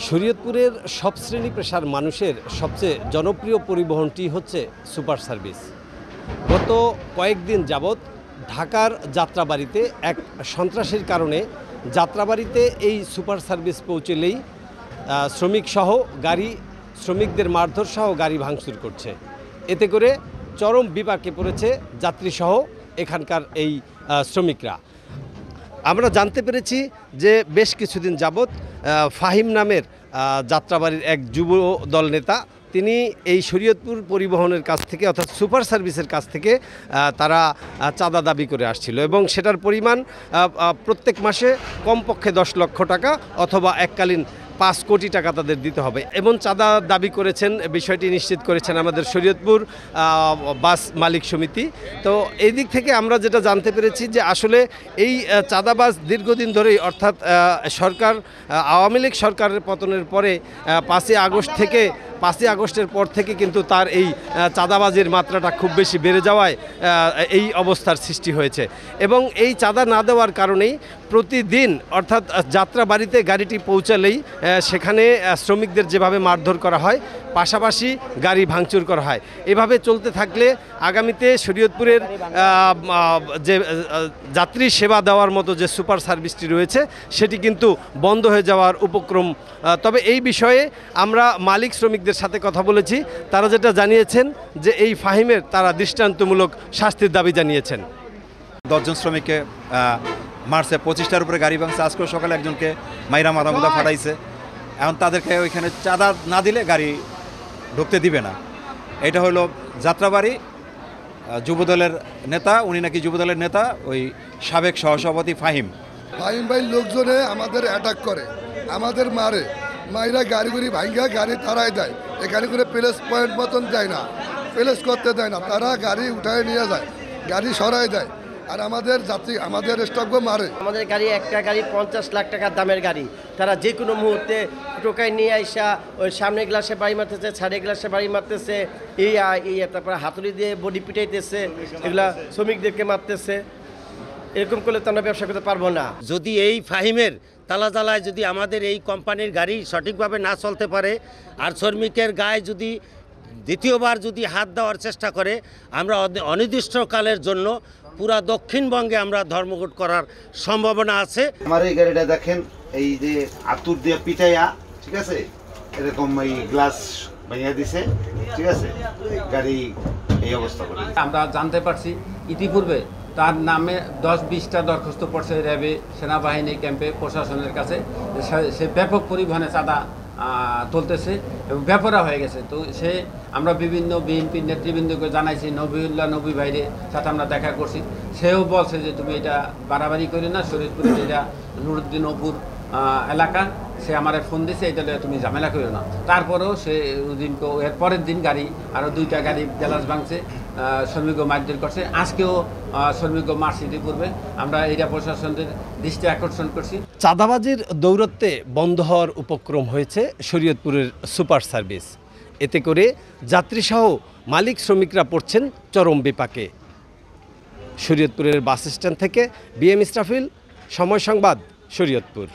শরীয়তপুরের সব শ্রেণী পেশার মানুষের সবচেয়ে জনপ্রিয় পরিবহনটি হচ্ছে সুপার সার্ভিস। গত কয়েকদিন যাবৎ ঢাকার যাত্রাবাড়িতে এক সন্ত্রাসের কারণে যাত্রাবাড়িতে এই সুপার সার্ভিস পৌঁছলেই শ্রমিকদের মারধর সহ গাড়ি ভাঙচুর করছে। এতে করে চরম বিপাকে পড়েছে যাত্রীসহ এখানকার এই শ্রমিকরা। আমরা জানতে পেরেছি যে বেশ কিছুদিন যাবৎ ফাহিম নামের যাত্রাবাড়ির এক যুব দল নেতা তিনি এই শরীয়তপুর পরিবহনের কাছ থেকে অর্থাৎ সুপার সার্ভিসের কাছ থেকে তারা চাঁদা দাবি করে আসছিল এবং সেটার পরিমাণ প্রত্যেক মাসে কমপক্ষে 10 লক্ষ টাকা অথবা এককালীন 5 কোটি টাকা তাদের দিতে হবে এবং চাঁদা দাবি করেছেন। বিষয়টি নিশ্চিত করেছেন আমাদের শরীয়তপুর বাস মালিক সমিতি। তো এই দিক থেকে আমরা যেটা জানতে পেরেছি যে আসলে এই চাঁদাবাজ দীর্ঘদিন ধরেই অর্থাৎ আওয়ামী লীগ সরকারের পতনের পরে 5ই আগস্টের পর থেকে কিন্তু তার এই চাঁদাবাজির মাত্রাটা খুব বেশি বেড়ে যাওয়ায় এই অবস্থার সৃষ্টি হয়েছে এবং এই চাঁদা না দেওয়ার কারণেই প্রতিদিন অর্থাৎ যাত্রাবাড়িতে গাড়িটি পৌঁছালেই সেখানে শ্রমিকদের যেভাবে মারধর করা হয় পাশাপাশি গাড়ি ভাঙচুর করা হয়। এভাবে চলতে থাকলে আগামীতে শরীয়তপুরের যে যাত্রী সেবা দেওয়ার মতো যে সুপার সার্ভিসটি রয়েছে সেটি কিন্তু বন্ধ হয়ে যাওয়ার উপক্রম। তবে এই বিষয়ে আমরা মালিক শ্রমিকদের সাথে কথা বলেছি। তারা যেটা জানিয়েছেন যে এই ফাহিমের তারা দৃষ্টান্তমূলক শাস্তির দাবি জানিয়েছেন। 10 জন শ্রমিককে মারছে, 25টার উপরে গাড়ি ভাঙছে। আজকে সকালে একজনকে মাইরা মাথামুদা ফাটাইছে। এখন তাদেরকে ওইখানে চাঁদা না দিলে গাড়ি ঢুকতে দিবে না। এটা হলো যাত্রাবাড়ি যুবদলের নেতা, উনি নাকি যুবদলের নেতা, ওই সাবেক সহসভাপতি ফাহিম ভাই লোকজনে আমাদের অ্যাটাক করে, আমাদের মাইরা গাড়ি ভাঙ্গা গাড়ি তারাই দেয়। এখানে করে প্লেস পয়েন্ট মতন যায় না, প্লেস করতে দেয় না, তারা গাড়ি উঠায় নিয়ে যায়, গাড়ি সরাই দেয়। আর আমাদের যাত্রী আমাদের স্টপও মারে। আমাদের গাড়ি একটা গাড়ি 50 লাখ টাকার দামের গাড়ি, তারা যে কোনো মুহূর্তে টোকায় নিয়ে আইসা ওই সামনে গ্লাসে বাড়ি মারতেছে, ছাড়ে গ্লাসে বাড়ি মারতেছে, তারপরে হাতুড়ি দিয়ে বডি পিটাইতেছে, এগুলা শ্রমিকদেরকে মারতেছে। এরকম করলে তো আমরা ব্যবসা করতে পারবো না। যদি এই ফাহিমের তালায় যদি আমাদের এই কোম্পানির গাড়ি সঠিকভাবে না চলতে পারে আর শ্রমিকের গায়ে যদি দ্বিতীয়বার যদি হাত দেওয়ার চেষ্টা করে, আমরা অনির্দিষ্টকালের জন্য পুরা দক্ষিণবঙ্গে আমরা ধর্মঘট করার সম্ভাবনা আছে। আমার এই গাড়িটা দেখেন, এই যে আতুর দিয়ে পিটাইয়া, ঠিক আছে, এরকম এই গ্লাস ভাঙিয়ে দিছে, ঠিক আছে, গাড়ি এই অবস্থা করে। আমরা জানতে পারছি ইতিপূর্বে তার নামে 10-20টা দরখাস্ত পড়ছে র্যাবে, সেনাবাহিনী ক্যাম্পে, প্রশাসনের কাছে। সে ব্যাপক পরিমাণে চাঁদা তুলতেছে এবং ব্যাপারা হয়ে গেছে। তো আমরা বিভিন্ন বিএনপি নেতৃবৃন্দকে জানাইছি, নবী ভাইরে সাথে আমরা দেখা করছি। সেও বলছে যে তুমি এটা বাড়াবাড়ি করি না, শরীয়তপুরের এটা নুরুদ্দিন অপুর এলাকা, সে আমার ফোন দিয়েছে, এটা তুমি ঝামেলা করো না। তারপরেও সে এর পরের দিন গাড়ি আরও 2টা গাড়ি গ্যালাস ভাঙছে, শ্রমিক মারধর করছে। আজকেও শ্রমিক মার্সিটি করবে। আমরা এইটা প্রশাসনদের দৃষ্টি আকর্ষণ করছি। চাঁদাবাজির দৌরত্বে বন্ধ হওয়ার উপক্রম হয়েছে শরীয়তপুরের সুপার সার্ভিস। এতে করে যাত্রীসহ মালিক শ্রমিকরা পড়ছেন চরম বিপাকে। শরীয়তপুরের বাস স্ট্যান্ড থেকে বিএম ইসরাফিল, সময় সংবাদ, শরীয়তপুর।